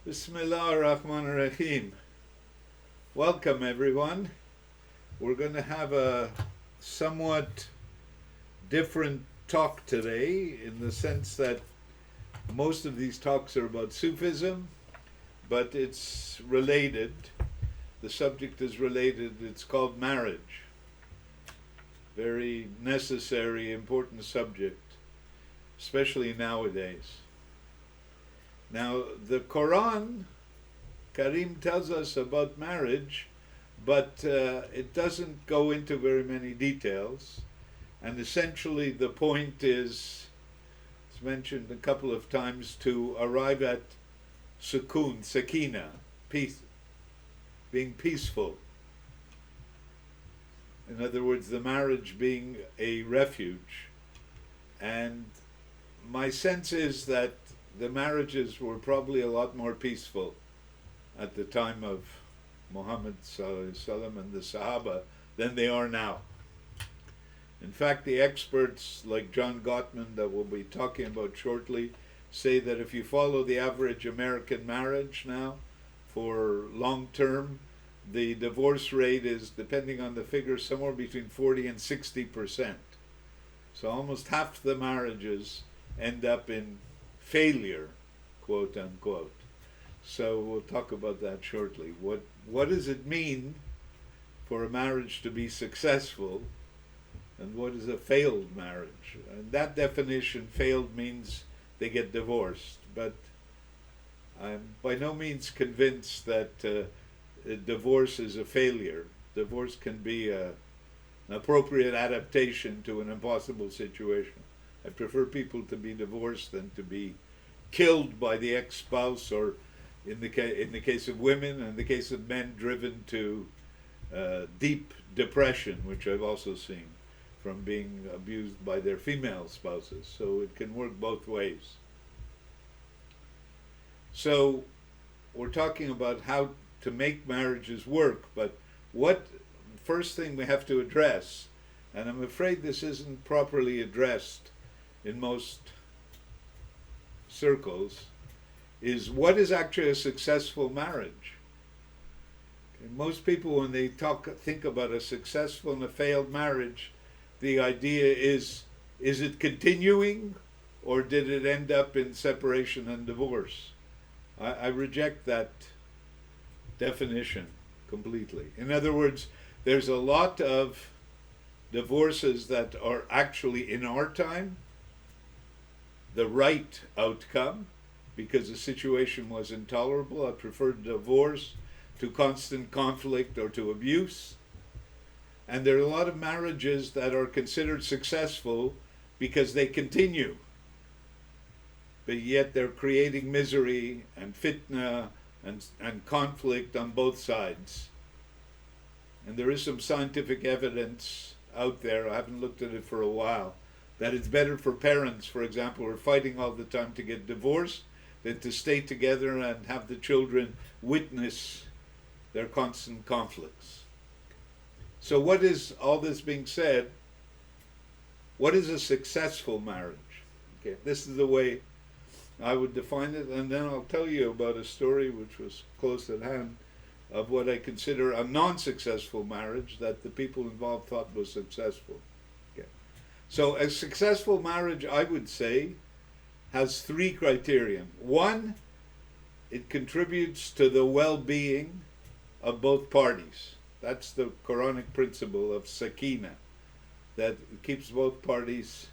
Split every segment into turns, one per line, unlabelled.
Bismillah ar-Rahman ar-Rahim. Welcome everyone. We're going to have a somewhat different talk today in the sense that most of these talks are about Sufism, but it's related. The subject is related. It's called marriage. Very necessary, important subject, especially nowadays. Now, the Quran Karim tells us about marriage, but it doesn't go into very many details. And essentially, the point is, it's mentioned a couple of times, to arrive at sukun, sakina, peace, being peaceful. In other words, the marriage being a refuge. And my sense is that the marriages were probably a lot more peaceful at the time of Muhammad Sallallahu and the Sahaba than they are now. In fact, the experts like John Gottman, that we'll be talking about shortly, say that if you follow the average American marriage now for long term, the divorce rate is, depending on the figure, somewhere between 40 and 60%. So almost half the marriages end up in failure, quote unquote. So we'll talk about that shortly. What does it mean for a marriage to be successful, and what is a failed marriage? And that definition, failed, means they get divorced. But I'm by no means convinced that a divorce is a failure. Divorce can be an appropriate adaptation to an impossible situation. I prefer people to be divorced than to be killed by the ex-spouse, or in the case of women, and in the case of men, driven to deep depression, which I've also seen from being abused by their female spouses. So it can work both ways. So we're talking about how to make marriages work, but what first thing we have to address, and I'm afraid this isn't properly addressed in most circles, is what is actually a successful marriage. Okay, most people, when they think about a successful and a failed marriage, the idea is it continuing, or did it end up in separation and divorce? I reject that definition completely. In other words, there's a lot of divorces that are actually, in our time, the right outcome because the situation was intolerable. I preferred divorce to constant conflict or to abuse. And there are a lot of marriages that are considered successful because they continue, but yet they're creating misery and fitna and conflict on both sides. And there is some scientific evidence out there, I haven't looked at it for a while, that it's better for parents, for example, who are fighting all the time to get divorced than to stay together and have the children witness their constant conflicts. So what is, all this being said, what is a successful marriage? Okay, this is the way I would define it, and then I'll tell you about a story which was close at hand of what I consider a non-successful marriage that the people involved thought was successful. Okay. So a successful marriage, I would say, has three criteria. One, it contributes to the well-being of both parties. That's the Quranic principle of sakina, that keeps both parties,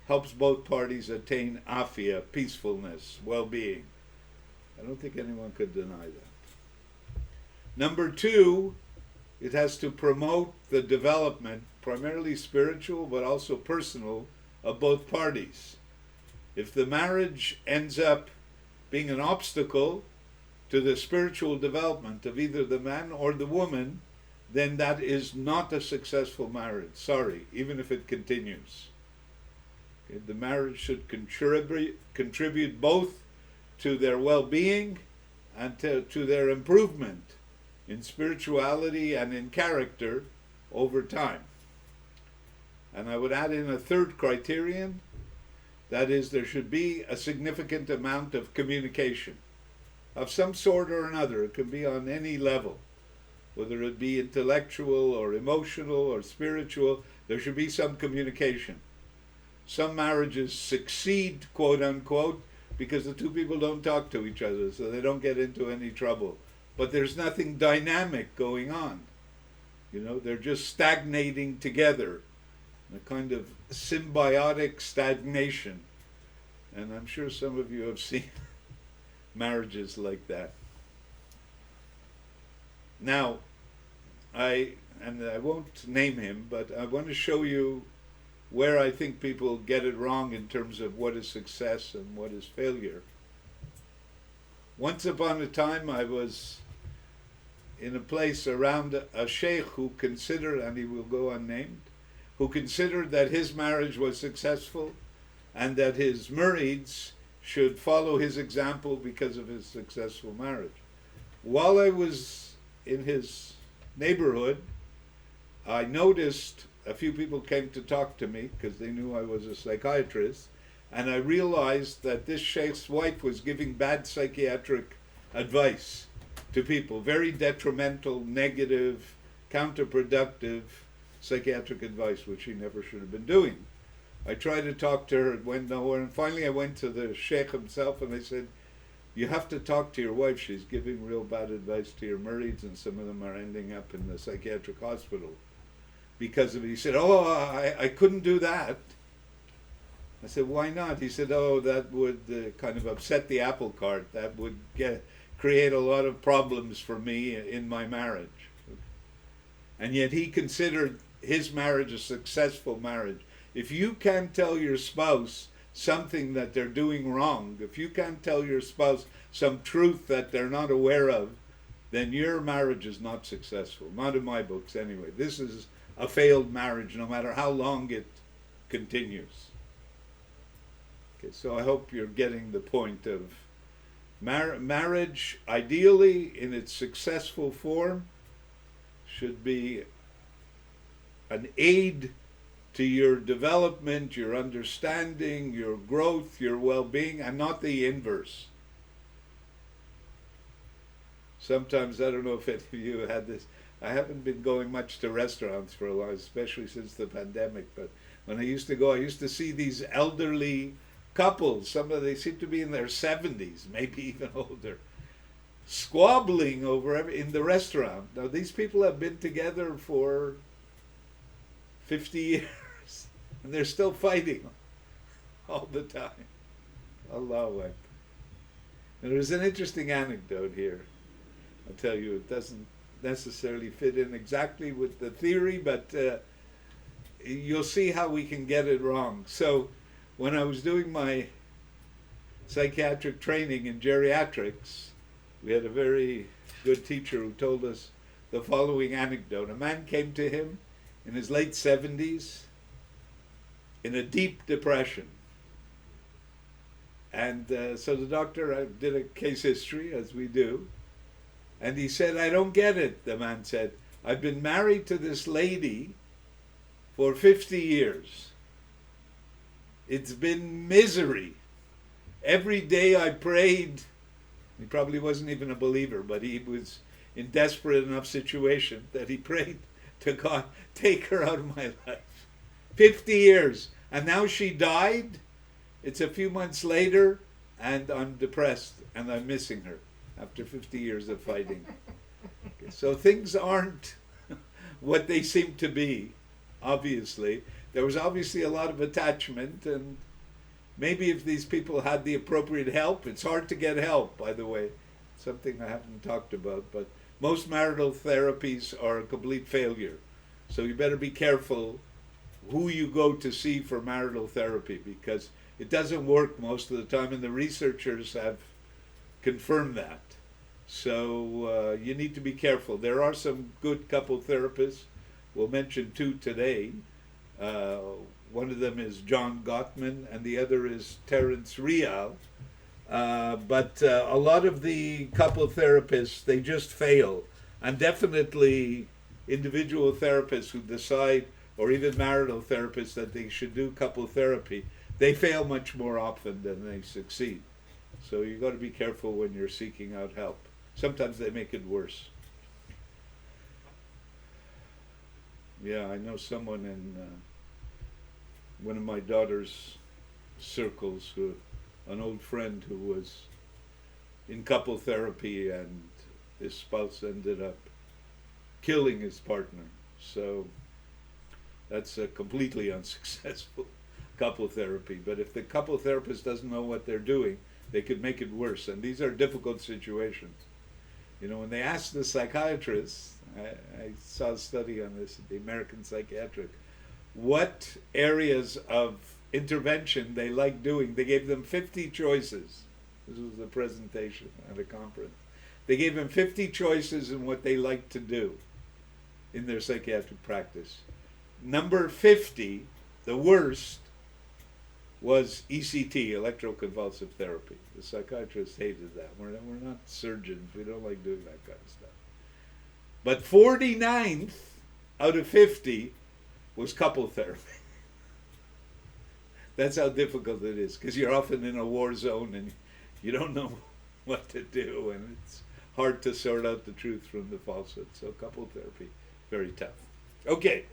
helps both parties attain afia, peacefulness, well-being. I don't think anyone could deny that. Number two, it has to promote the development, primarily spiritual but also personal, of both parties. If the marriage ends up being an obstacle to the spiritual development of either the man or the woman, then that is not a successful marriage. Sorry, even if it continues. Okay, the marriage should contribute both to their well-being and to their improvement in spirituality and in character over time. And I would add in a third criterion, that is, there should be a significant amount of communication. of some sort or another. It can be on any level, whether it be intellectual or emotional or spiritual. There should be some communication. Some marriages succeed, quote unquote, because the two people don't talk to each other, so they don't get into any trouble. But there's nothing dynamic going on. They're just stagnating together, a kind of symbiotic stagnation. And I'm sure some of you have seen marriages like that. Now, I won't name him, but I want to show you where I think people get it wrong in terms of what is success and what is failure. Once upon a time, I was in a place around a sheikh who considered, and he will go unnamed, who considered that his marriage was successful and that his murids should follow his example because of his successful marriage. While I was in his neighborhood, I noticed a few people came to talk to me because they knew I was a psychiatrist, and I realized that this sheikh's wife was giving bad psychiatric advice to people, very detrimental, negative, counterproductive psychiatric advice, which she never should have been doing. I tried to talk to her, it went nowhere, and finally I went to the sheikh himself and I said, you have to talk to your wife, she's giving real bad advice to your murids and some of them are ending up in the psychiatric hospital because of it. He said, I couldn't do that. I said, why not? He said, that would kind of upset the apple cart. That would create a lot of problems for me in my marriage. And yet he considered his marriage a successful marriage. If you can't tell your spouse something that they're doing wrong, if you can't tell your spouse some truth that they're not aware of, then your marriage is not successful. Not in my books anyway. This is a failed marriage no matter how long it continues. Okay, so I hope you're getting the point of marriage, ideally in its successful form, should be an aid to your development, your understanding, your growth, your well-being, and not the inverse. Sometimes, I don't know if any of you had this, I haven't been going much to restaurants for a while, especially since the pandemic, but when I used to go, I used to see these elderly couples, they seem to be in their 70s, maybe even older, squabbling over in the restaurant. Now these people have been together for 50 years and they're still fighting all the time. Allahu Akbar. And there's an interesting anecdote here. I'll tell you, it doesn't necessarily fit in exactly with the theory, but you'll see how we can get it wrong. So when I was doing my psychiatric training in geriatrics, we had a very good teacher who told us the following anecdote. A man came to him in his late 70s in a deep depression. And so the doctor did a case history, as we do, and he said, I don't get it, the man said. I've been married to this lady for 50 years. It's been misery. Every day I prayed. He probably wasn't even a believer, but he was in desperate enough situation that he prayed to God, take her out of my life. 50 years. And now she died. It's a few months later, and I'm depressed, and I'm missing her after 50 years of fighting. Okay, so things aren't what they seem to be, obviously. There was obviously a lot of attachment, and maybe if these people had the appropriate help, it's hard to get help, by the way, something I haven't talked about, but most marital therapies are a complete failure. So you better be careful who you go to see for marital therapy, because it doesn't work most of the time, and the researchers have confirmed that. So you need to be careful. There are some good couple therapists. We'll mention two today. One of them is John Gottman, and the other is Terence Real. But a lot of the couple therapists, they just fail. And definitely individual therapists who decide, or even marital therapists, that they should do couple therapy, they fail much more often than they succeed. So you got to be careful when you're seeking out help. Sometimes they make it worse. Yeah, I know someone in one of my daughter's circles, an old friend who was in couple therapy, and his spouse ended up killing his partner. So that's a completely unsuccessful couple therapy. But if the couple therapist doesn't know what they're doing, they could make it worse. And these are difficult situations. You know, when they asked the psychiatrists, I saw a study on this, the American Psychiatric, what areas of intervention they like doing. They gave them 50 choices. This was the presentation at a conference. They gave them 50 choices in what they like to do in their psychiatric practice. Number 50, the worst, was ECT, electroconvulsive therapy. The psychiatrists hated that. We're not surgeons. We don't like doing that kind of stuff. But 49th out of 50 was couple therapy. That's how difficult it is, because you're often in a war zone and you don't know what to do, and it's hard to sort out the truth from the falsehood. So couple therapy, very tough. Okay,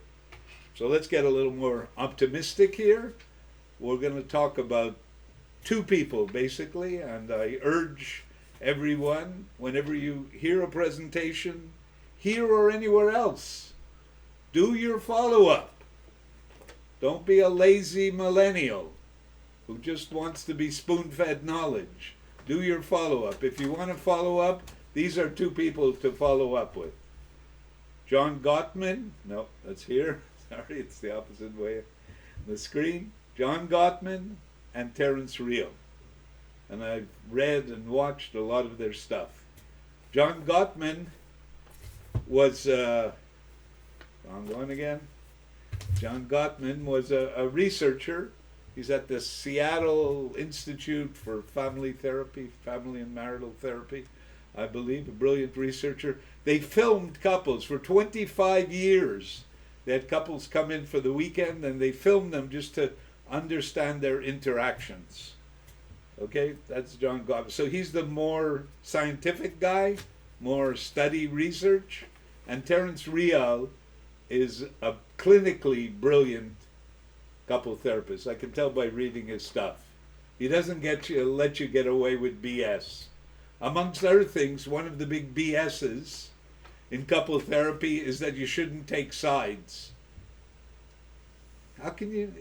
so let's get a little more optimistic here. We're going to talk about two people, basically, and I urge everyone, whenever you hear a presentation, here or anywhere else, do your follow-up. Don't be a lazy millennial who just wants to be spoon-fed knowledge. Do your follow-up. If you want to follow up, these are two people to follow up with. John Gottman, no, that's here. Sorry, it's the opposite way on the screen. John Gottman and Terence Real. And I've read and watched a lot of their stuff. John Gottman was, wrong one again. John Gottman was a researcher. He's at the Seattle Institute for Family Therapy, Family and Marital Therapy, I believe, a brilliant researcher. They filmed couples for 25 years. They had couples come in for the weekend and they filmed them just to understand their interactions. Okay, that's John Gottman. So he's the more scientific guy, more study research, and Terence Real is a clinically brilliant couple therapist. I can tell by reading his stuff. He doesn't let you get away with BS. Amongst other things, one of the big BS's in couple therapy is that you shouldn't take sides. How can you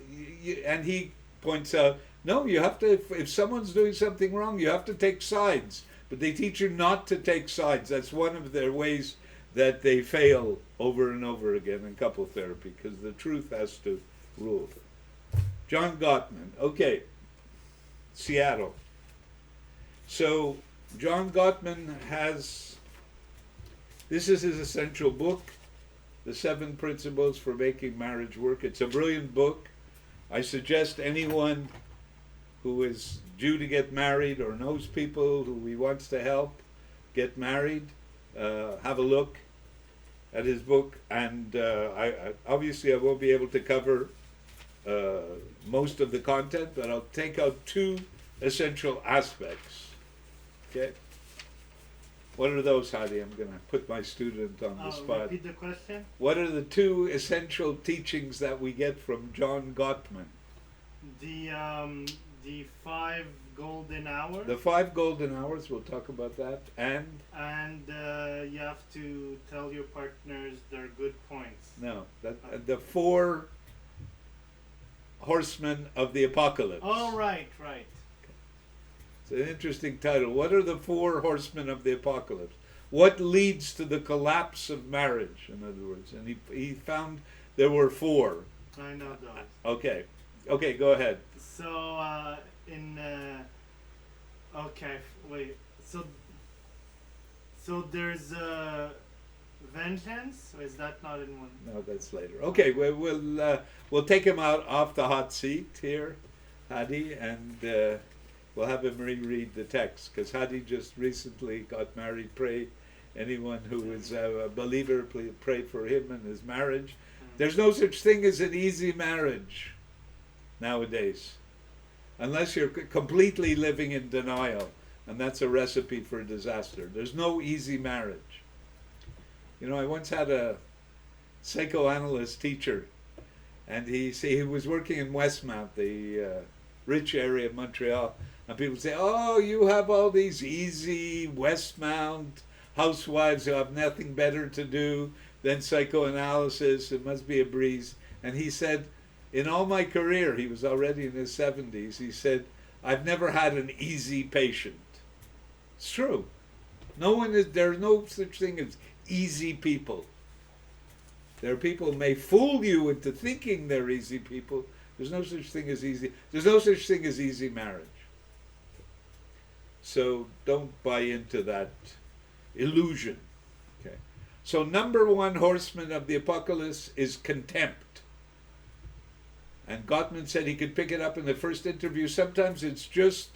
and he points out, no, you have to, if someone's doing something wrong, you have to take sides. But they teach you not to take sides. That's one of their ways that they fail over and over again in couple therapy, because the truth has to rule. John Gottman, okay, Seattle. So John Gottman has, this is his essential book, The 7 Principles for Making Marriage Work. It's a brilliant book. I suggest anyone who is due to get married or knows people who he wants to help get married, have a look at his book. And I obviously I won't be able to cover most of the content, but I'll take out 2 essential aspects. Okay? What are those, Hadi? I'm going to put my student on the spot.
Repeat the question.
What are the 2 essential teachings that we get from John Gottman?
The 5 golden hours.
The 5 golden hours, we'll talk about that. And
you have to tell your partners their good points.
no, the 4 horsemen of the apocalypse.
Oh, right.
It's an interesting title. What are the 4 horsemen of the apocalypse? What leads to the collapse of marriage, in other words? And he found there were 4.
I know those.
Okay, go ahead.
So, okay, wait. So there's vengeance, or is that not in one?
No, that's later. Okay, we'll take him out off the hot seat here, Hadi, and we'll have him reread the text, because Hadi just recently got married. Pray, anyone who is a believer, please pray for him and his marriage. There's no such thing as an easy marriage nowadays, unless you're completely living in denial. and that's a recipe for disaster. There's no easy marriage. You know, I once had a psychoanalyst teacher, and he was working in Westmount, the rich area of Montreal, and people say, "Oh, you have all these easy Westmount housewives who have nothing better to do than psychoanalysis. It must be a breeze." And he said, in all my career, he was already in his 70s, he said, "I've never had an easy patient." It's true. There's no such thing as easy people. There are people who may fool you into thinking they're easy people. There's no such thing as easy marriage. So don't buy into that illusion. Okay. So number one horseman of the apocalypse is contempt. And Gottman said he could pick it up in the first interview. Sometimes it's just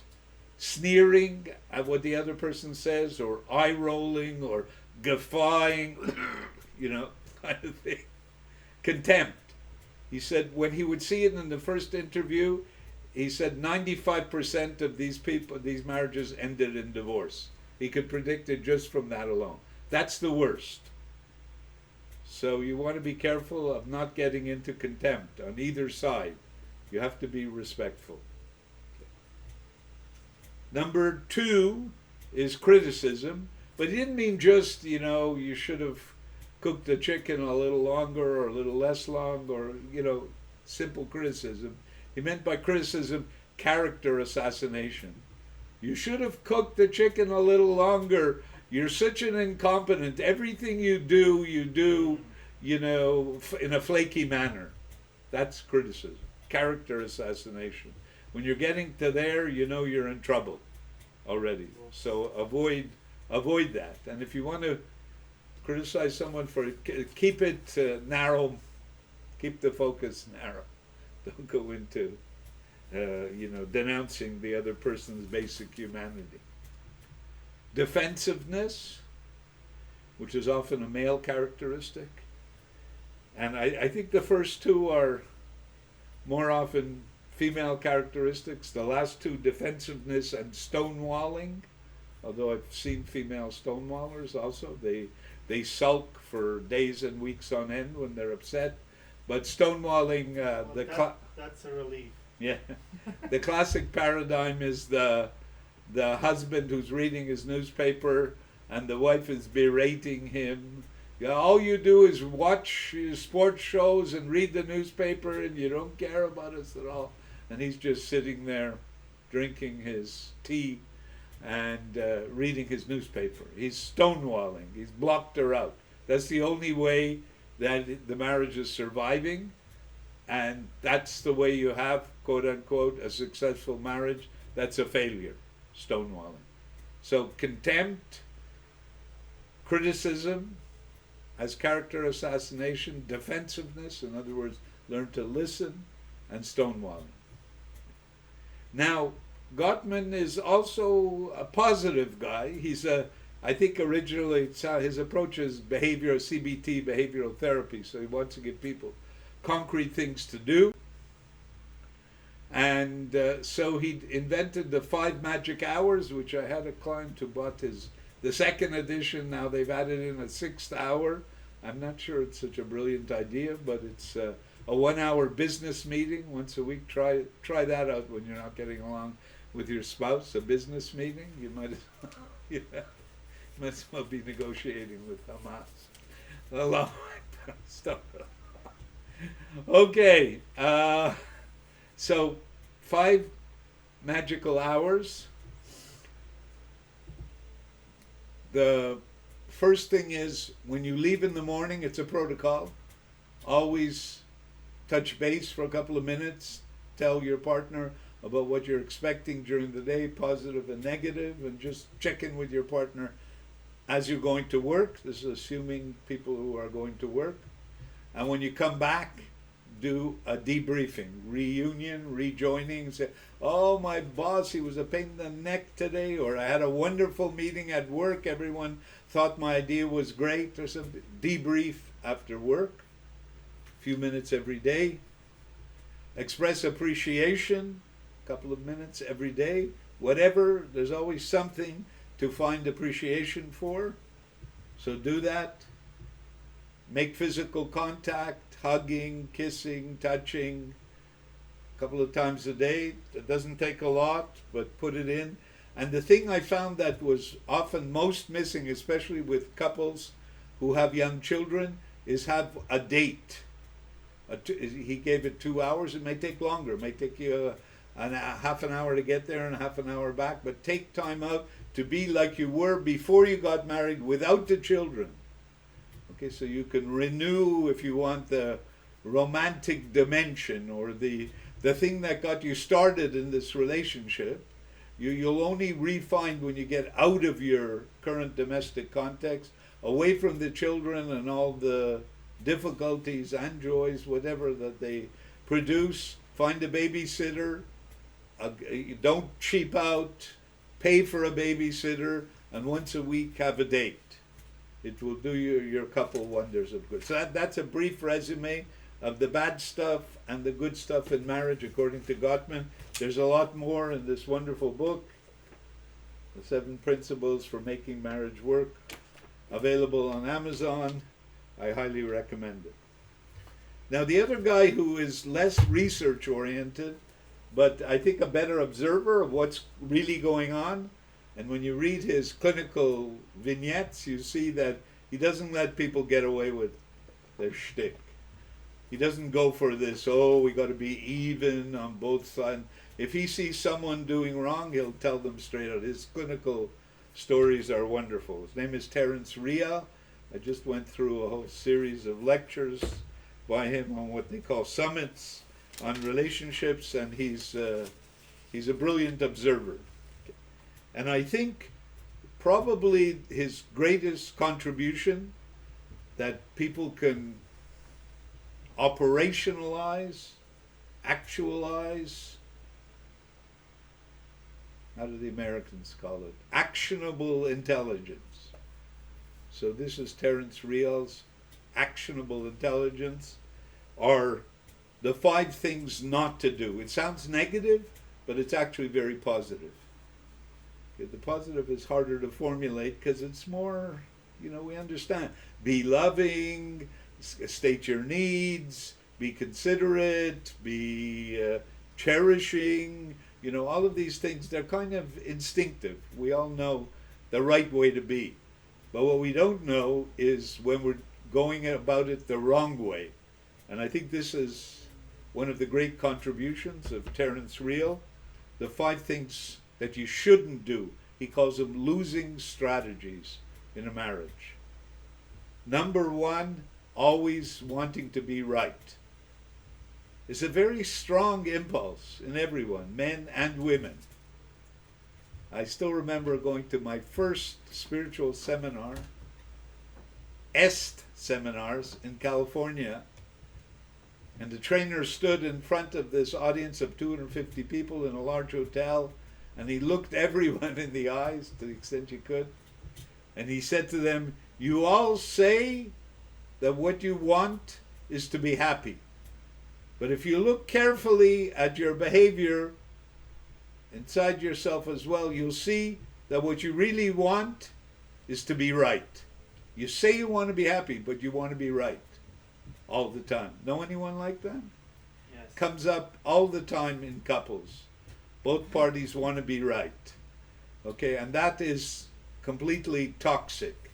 sneering at what the other person says, or eye rolling, or guffawing, kind of thing. Contempt. He said when he would see it in the first interview, he said 95% of these marriages ended in divorce. He could predict it just from that alone. That's the worst. So you want to be careful of not getting into contempt on either side. You have to be respectful. Number two is criticism, but he didn't mean just, you should have cooked the chicken a little longer or a little less long, or, simple criticism. He meant by criticism character assassination. You should have cooked the chicken a little longer. You're such an incompetent. Everything you do, in a flaky manner. That's criticism. Character assassination. When you're getting to there, you're in trouble already. So avoid that. And if you want to criticize someone for it, keep it narrow. Keep the focus narrow. Don't go into, denouncing the other person's basic humanity. Defensiveness, which is often a male characteristic. And I think the first two are more often female characteristics. The last two, defensiveness and stonewalling, although I've seen female stonewallers also. They sulk for days and weeks on end when they're upset. But stonewalling,
that's a relief.
Yeah, the classic paradigm is the husband who's reading his newspaper and the wife is berating him. All you do is watch sports shows and read the newspaper, and you don't care about us at all. And he's just sitting there drinking his tea and reading his newspaper. He's stonewalling. He's blocked her out. That's the only way that the marriage is surviving, and that's the way you have, quote unquote, a successful marriage. That's a failure, stonewalling. So contempt, criticism as character assassination, defensiveness, in other words, learn to listen, and stonewalling. Now, Gottman is also a positive guy. I think originally his approach is CBT, behavioral therapy, so he wants to give people concrete things to do. And so he invented the 5 magic hours, which I had a client who bought the second edition. Now they've added in a 6th hour. I'm not sure it's such a brilliant idea, but it's a 1-hour business meeting once a week. Try that out when you're not getting along with your spouse. A business meeting, you might as well be negotiating with Hamas. Stop. Okay, so 5 magical hours. The first thing is, when you leave in the morning, it's a protocol. Always touch base for a couple of minutes. Tell your partner about what you're expecting during the day, positive and negative, and just check in with your partner as you're going to work. This is assuming people who are going to work. And when you come back, do a debriefing, reunion, rejoining, say, "Oh, my boss, he was a pain in the neck today," or "I had a wonderful meeting at work, everyone thought my idea was great," or something. Debrief after work, a few minutes every day. Express appreciation, a couple of minutes every day. whatever. There's always something to find appreciation for. So do that. Make physical contact, hugging, kissing, touching, a couple of times a day. It doesn't take a lot, but put it in. And the thing I found that was often most missing, especially with couples who have young children, is have a date. He gave it 2 hours. It may take longer. It may take you a half an hour to get there and a half an hour back. But take time out to be like you were before you got married without the children. Okay, so you can renew, if you want, the romantic dimension or the thing that got you started in this relationship. You'll only refine when you get out of your current domestic context, away from the children and all the difficulties and joys, whatever that they produce. Find a babysitter. Don't cheap out. Pay for a babysitter, and once a week have a date. It will do your couple wonders of good. So that's a brief resume of the bad stuff and the good stuff in marriage according to Gottman. There's a lot more in this wonderful book, The 7 Principles for Making Marriage Work, available on Amazon. I highly recommend it. Now the other guy who is less research oriented, but I think a better observer of what's really going on, and when you read his clinical vignettes, you see that he doesn't let people get away with their shtick. He doesn't go for this, we got to be even on both sides. If he sees someone doing wrong, he'll tell them straight out. His clinical stories are wonderful. His name is Terence Real. I just went through a whole series of lectures by him on what they call summits on relationships, and he's a brilliant observer. And I think probably his greatest contribution that people can operationalize, actualize, how do the Americans call it? Actionable intelligence. So this is Terence Real's actionable intelligence, are the 5 things not to do. It sounds negative, but it's actually very positive. Okay, the positive is harder to formulate because it's more, we understand. Be loving, state your needs, be considerate, be cherishing, all of these things, they're kind of instinctive. We all know the right way to be. But what we don't know is when we're going about it the wrong way. And I think this is one of the great contributions of Terence Real, the 5 things that you shouldn't do. He calls them losing strategies in a marriage. Number 1, always wanting to be right. It's a very strong impulse in everyone, men and women. I still remember going to my first spiritual seminar, EST seminars in California, and the trainer stood in front of this audience of 250 people in a large hotel, and he looked everyone in the eyes to the extent you could, and he said to them, "You all say that what you want is to be happy. But if you look carefully at your behavior inside yourself as well, you'll see that what you really want is to be right. You say you want to be happy, but you want to be right all the time." Know anyone like that?
Yes.
Comes up all the time in couples. Both parties want to be right. Okay, and that is completely toxic.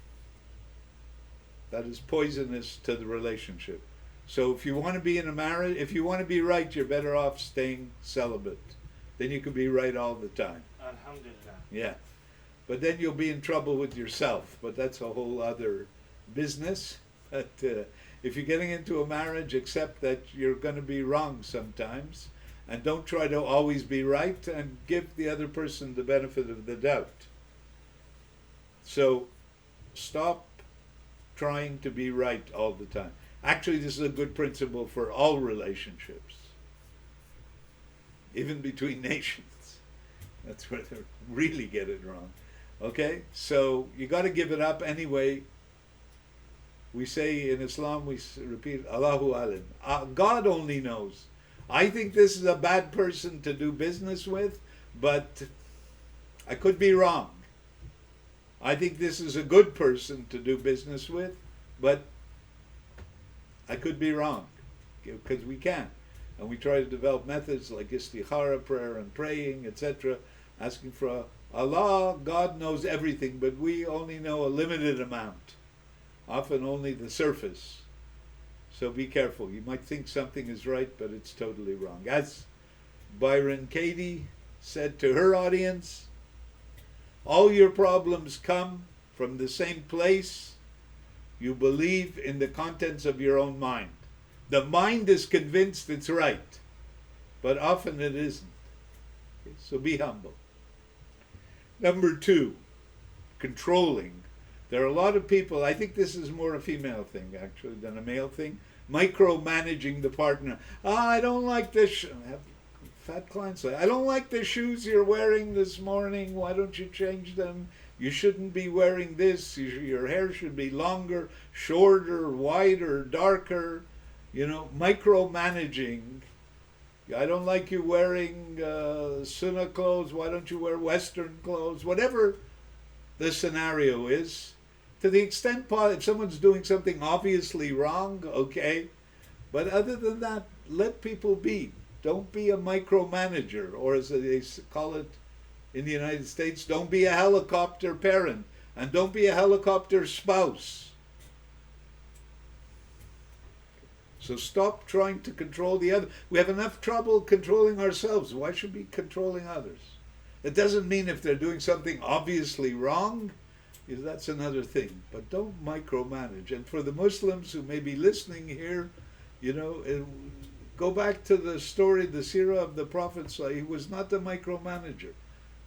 That is poisonous to the relationship. So if you want to be in a marriage, if you want to be right, you're better off staying celibate. Then you can be right all the time.
Alhamdulillah.
Yeah. But then you'll be in trouble with yourself. But that's a whole other business. But if you're getting into a marriage, accept that you're going to be wrong sometimes. And don't try to always be right, and give the other person the benefit of the doubt. So stop trying to be right all the time. Actually, this is a good principle for all relationships, even between nations. That's where they really get it wrong. Okay, so you got to give it up anyway. We say in Islam, we repeat, Allahu Alim. God only knows. I think this is a bad person to do business with, but I could be wrong. I think this is a good person to do business with, but I could be wrong, because we can. And we try to develop methods like istikhara prayer and praying, etc., asking for Allah. God knows everything, but we only know a limited amount, often only the surface. So be careful. You might think something is right, but it's totally wrong. As Byron Katie said to her audience, all your problems come from the same place. You believe in the contents of your own mind. The mind is convinced it's right, but often it isn't. Okay, so be humble. Number 2, controlling. There are a lot of people, I think this is more a female thing actually than a male thing, micromanaging the partner. I don't like this. Fat clients say, I don't like the shoes you're wearing this morning. Why don't you change them? You shouldn't be wearing this. Your hair should be longer, shorter, wider, darker. You know, micromanaging. I don't like you wearing Sunnah clothes. Why don't you wear Western clothes? Whatever the scenario is, to the extent if someone's doing something obviously wrong, okay. But other than that, let people be. Don't be a micromanager, or as they call it in the United States, don't be a helicopter parent, and don't be a helicopter spouse. So stop trying to control the other. We have enough trouble controlling ourselves. Why should we be controlling others? It doesn't mean if they're doing something obviously wrong, that's another thing. But don't micromanage. And for the Muslims who may be listening here, go back to the story, the seerah of the Prophet. He was not a micromanager.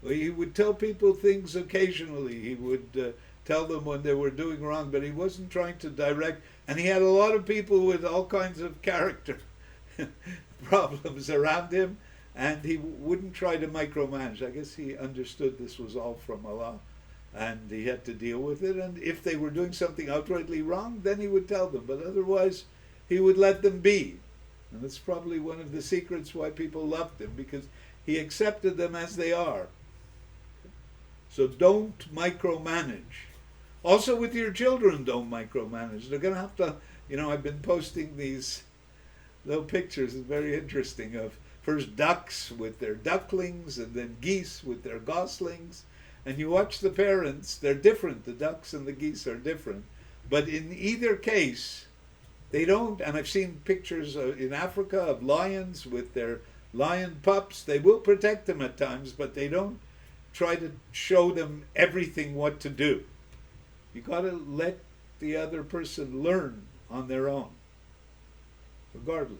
He would tell people things occasionally. He would tell them when they were doing wrong, but he wasn't trying to direct. And he had a lot of people with all kinds of character problems around him, and he wouldn't try to micromanage. I guess he understood this was all from Allah, and he had to deal with it. And if they were doing something outrightly wrong, then he would tell them. But otherwise, he would let them be. And that's probably one of the secrets why people loved him, because he accepted them as they are. So don't micromanage. Also with your children, don't micromanage. They're going to have to, I've been posting these little pictures, it's very interesting, of first ducks with their ducklings, and then geese with their goslings. And you watch the parents, they're different. The ducks and the geese are different. But in either case, they don't, and I've seen pictures in Africa of lions with their lion pups. They will protect them at times, but they don't try to show them everything what to do. You got to let the other person learn on their own, regardless.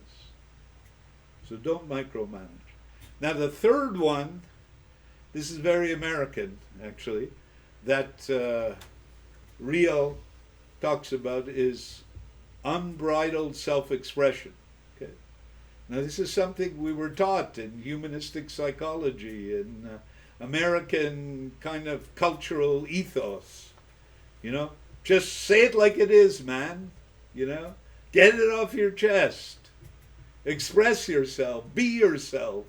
So don't micromanage. Now the third one, this is very American actually, that Rio talks about, is unbridled self-expression. Okay. Now this is something we were taught in humanistic psychology, in American kind of cultural ethos. Just say it like it is, man. Get it off your chest. Express yourself. Be yourself.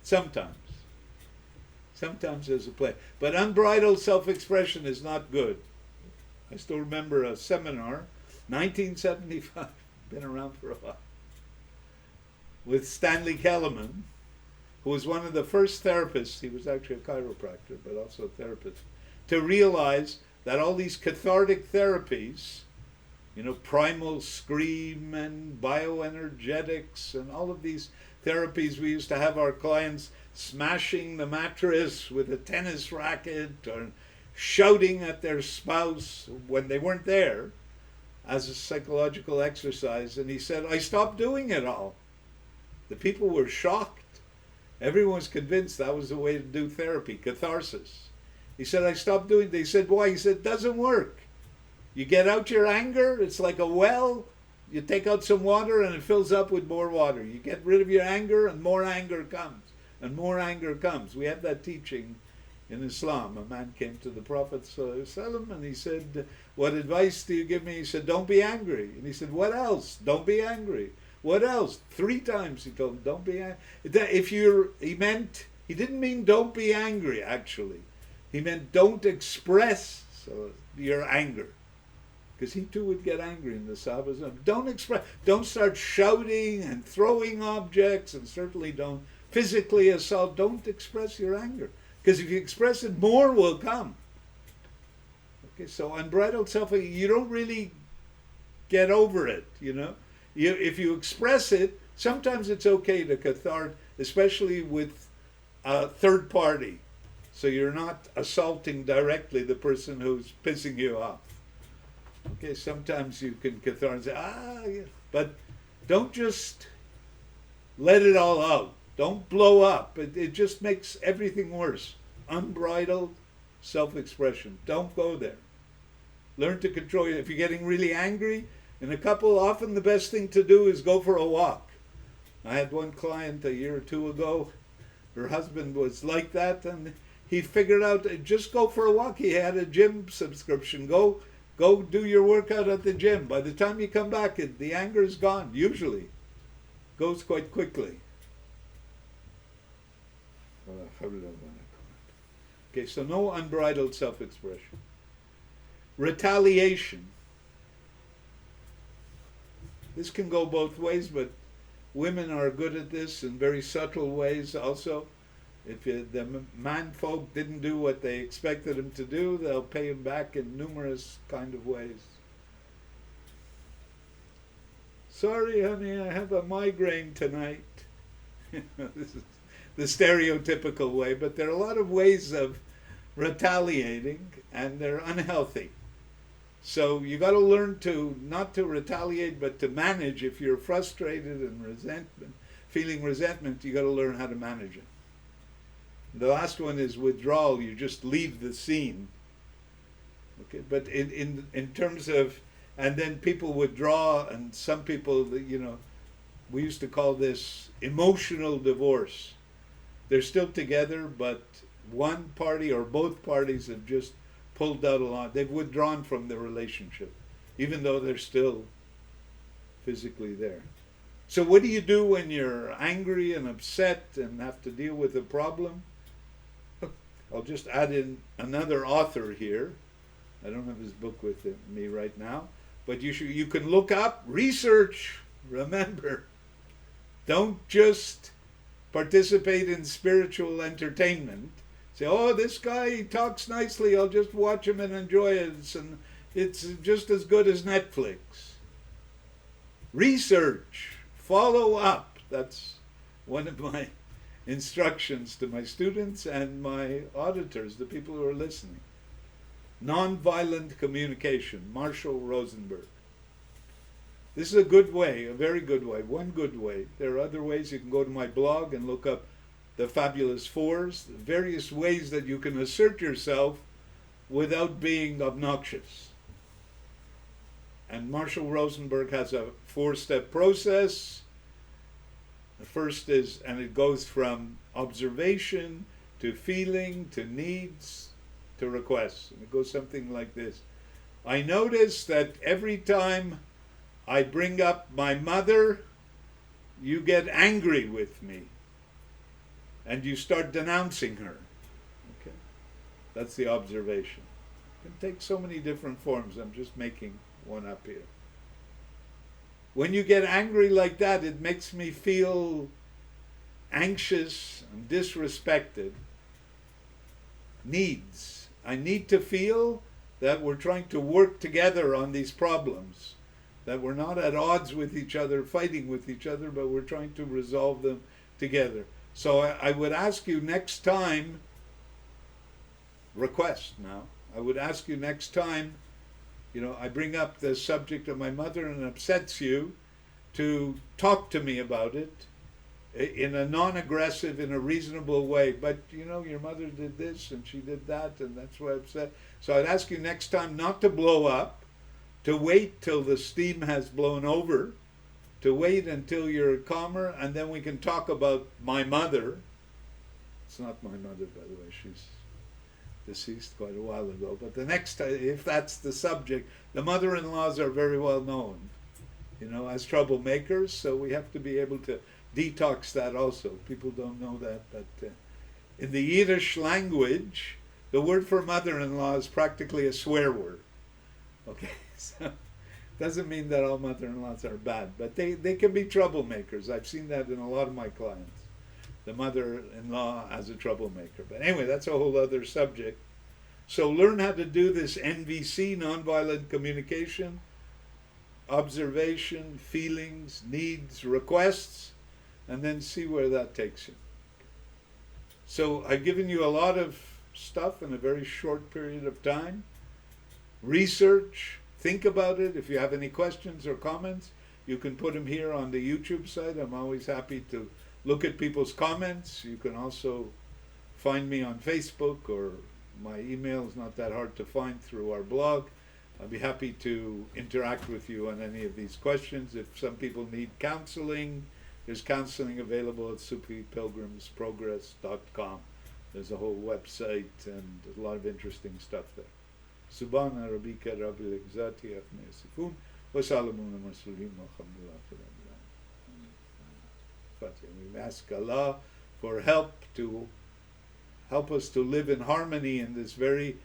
Sometimes there's a play. But unbridled self-expression is not good. I still remember a seminar, 1975, been around for a while, with Stanley Kellerman, who was one of the first therapists. He was actually a chiropractor, but also a therapist, to realize that all these cathartic therapies, primal scream and bioenergetics and all of these therapies, we used to have our clients smashing the mattress with a tennis racket or shouting at their spouse when they weren't there as a psychological exercise. And he said, I stopped doing it all. The people were shocked. Everyone was convinced that was the way to do therapy, catharsis. He said, I stopped doing it. They said, why? He said, it doesn't work. You get out your anger, it's like a well. You take out some water and it fills up with more water. You get rid of your anger and more anger comes. And more anger comes. We have that teaching in Islam. A man came to the Prophet ﷺ and he said, what advice do you give me? He said, don't be angry. And he said, what else? Don't be angry. What else? 3 times he told him, don't be angry. He He didn't mean don't be angry, actually. He meant don't express your anger. Because he too would get angry in the Sabbath. Don't start shouting and throwing objects, and certainly don't physically assault. Don't express your anger. Because if you express it, more will come. Okay, so unbridled self, you don't really get over it, you know. If you express it, sometimes it's okay to cathartic, especially with a third party. So you're not assaulting directly the person who's pissing you off. Okay, sometimes you can cathartic and say, yeah. But don't just let it all out. Don't blow up. It just makes everything worse. Unbridled self-expression. Don't go there. Learn to control it. If you're getting really angry in a couple, often the best thing to do is go for a walk. I had one client a year or two ago. Her husband was like that, and he figured out, just go for a walk. He had a gym subscription. Go do your workout at the gym. By the time you come back, the anger is gone, usually. Goes quite quickly. Okay, so no unbridled self-expression. Retaliation. This can go both ways, but women are good at this in very subtle ways also. If the man folk didn't do what they expected them to do, they'll pay them back in numerous kind of ways. Sorry, honey, I have a migraine tonight. This is the stereotypical way, but there are a lot of ways of retaliating, and they're unhealthy. So you got to learn to not to retaliate, but to manage. If you're frustrated and feeling resentment, you got to learn how to manage it. The last one is withdrawal. You just leave the scene. Okay, but in terms of, and then people withdraw, and some people, we used to call this emotional divorce. They're still together, but one party or both parties have just pulled out a lot. They've withdrawn from the relationship, even though they're still physically there. So what do you do when you're angry and upset and have to deal with a problem? I'll just add in another author here. I don't have his book with me right now, but you can look up, research. Remember, don't just participate in spiritual entertainment. Say, oh, this guy, he talks nicely, I'll just watch him and enjoy it, and it's just as good as Netflix. Research, follow up. That's one of my instructions to my students and my auditors, the people who are listening. Nonviolent communication, Marshall Rosenberg. This is a good way, a very good way, one good way. There are other ways. You can go to my blog and look up the Fabulous Fours, the various ways that you can assert yourself without being obnoxious. And Marshall Rosenberg has a 4-step process. The first is, and it goes from observation to feeling to needs to requests. And it goes something like this. I notice that every time I bring up my mother, you get angry with me. And you start denouncing her. Okay, that's the observation. It can take so many different forms. I'm just making one up here. When you get angry like that, it makes me feel anxious and disrespected. Needs. I need to feel that we're trying to work together on these problems, that we're not at odds with each other, fighting with each other, but we're trying to resolve them together. So I would ask you next time, request now, I would ask you next time, I bring up the subject of my mother and it upsets you, to talk to me about it in a non-aggressive, in a reasonable way. But, your mother did this and she did that and that's why I'm upset. So I'd ask you next time not to blow up, to wait till the steam has blown over, to wait until you're calmer, and then we can talk about my mother. It's not my mother, by the way. She's deceased quite a while ago. But the next time, if that's the subject, the mother-in-laws are very well known, as troublemakers. So we have to be able to detox that also. People don't know that, but In the Yiddish language, the word for mother-in-law is practically a swear word. Okay, so doesn't mean that all mother-in-laws are bad, but they can be troublemakers. I've seen that in a lot of my clients. The mother-in-law as a troublemaker. But anyway, that's a whole other subject. So learn how to do this NVC, nonviolent communication, observation, feelings, needs, requests, and then see where that takes you. So I've given you a lot of stuff in a very short period of time. Research, think about it. If you have any questions or comments, you can put them here on the YouTube site. I'm always happy to look at people's comments. You can also find me on Facebook, or my email is not that hard to find through our blog. I'd be happy to interact with you on any of these questions. If some people need counseling, there's counseling available at SufiPilgrimsProgress.com. There's a whole website and a lot of interesting stuff there. Subhana Rabbika Rabbil Izzati Amma Yasifun wa Salamun ala Mursalin walhamdulillahi rabbil alamin. We ask Allah for help to help us to live in harmony in this very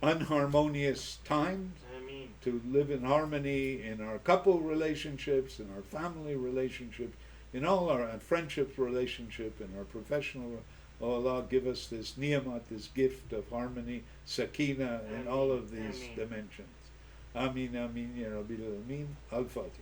unharmonious time.
Ameen.
To live in harmony in our couple relationships, in our family relationships, in all our friendship relationship, in our professional. Oh Allah, give us this niyamat, this gift of harmony, sakina, in all of these dimensions. Ameen, ameen, ya Rabbil Alameen. Al-Fatih.